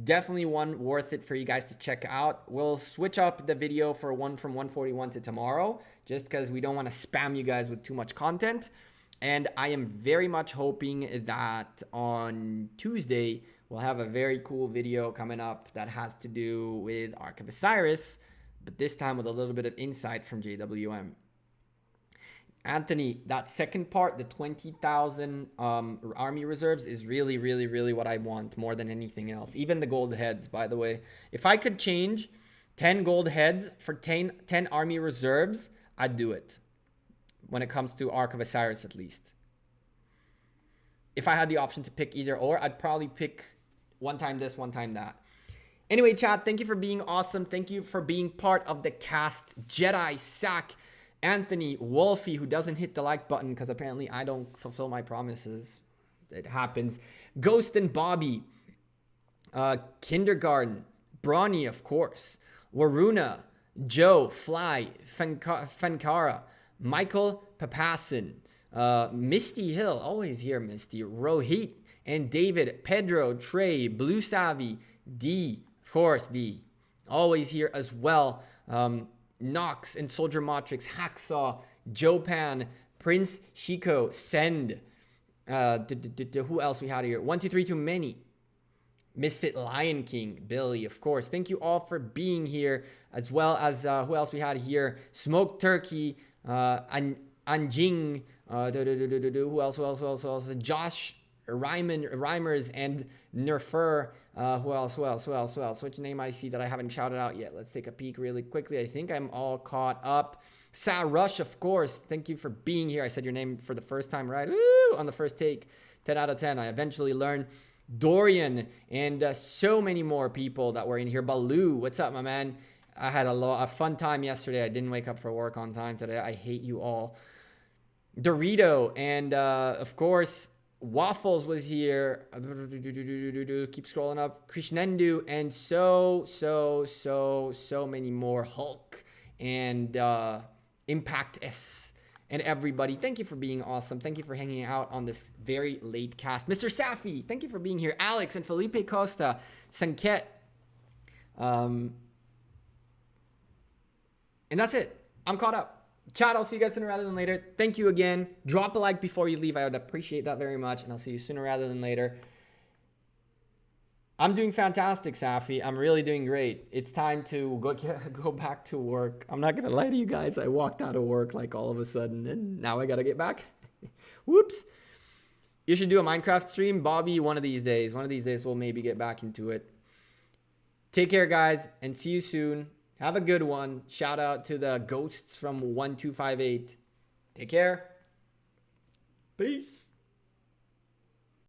Definitely one worth it for you guys to check out. We'll switch up the video for one from 141 to tomorrow, just because we don't want to spam you guys with too much content. And I am very much hoping that on Tuesday, we'll have a very cool video coming up that has to do with Ark of Osiris, but this time with a little bit of insight from JWM. Anthony, that second part, the 20,000 army reserves is really, really, really what I want more than anything else. Even the gold heads, by the way. If I could change 10 gold heads for 10 army reserves, I'd do it. When it comes to Ark of Osiris, at least. If I had the option to pick either or, I'd probably pick one time this, one time that. Anyway, chat, thank you for being awesome. Thank you for being part of the cast. Jedi, Sack, Anthony, Wolfie, who doesn't hit the like button because apparently I don't fulfill my promises. It happens. Ghost and Bobby. Kindergarten. Brawny, of course. Waruna. Joe. Fly. Fankara. Michael Papasin. Misty Hill. Always here, Misty. Rohit. And David. Pedro. Trey. Blue Savvy. D. Of course, D. Always here as well. Nox and Soldier Matrix, Hacksaw, Jopan, Prince Shiko, Send. Who else we had here? 1, 2, 3, too many. Misfit Lion King, Billy, of course. Thank you all for being here, as well as who else we had here? Smoked Turkey, Anjing. Who else? Josh Rhymers, and Nerfer. Who else? Which name I see that I haven't shouted out yet? Let's take a peek really quickly. I think I'm all caught up. Rush, of course. Thank you for being here. I said your name for the first time right. Woo! On the first take. 10 out of 10. I eventually learned. Dorian, and so many more people that were in here. Baloo, what's up, my man? I had a fun time yesterday. I didn't wake up for work on time today. I hate you all. Dorito, and of course, Waffles was here. Keep scrolling up. Krishnendu, and so many more. Hulk and Impact S. And everybody, thank you for being awesome. Thank you for hanging out on this very late cast. Mr. Safi, thank you for being here. Alex and Felipe Costa, Sanket. And that's it. I'm caught up. Chat, I'll see you guys sooner rather than later. Thank you again. Drop a like before you leave. I would appreciate that very much. And I'll see you sooner rather than later. I'm doing fantastic, Safi. I'm really doing great. It's time to go back to work. I'm not going to lie to you guys. I walked out of work like all of a sudden, and now I got to get back. Whoops. You should do a Minecraft stream, Bobby, one of these days. One of these days we'll maybe get back into it. Take care, guys, and see you soon. Have a good one. Shout out to the ghosts from 1258. Take care. Peace.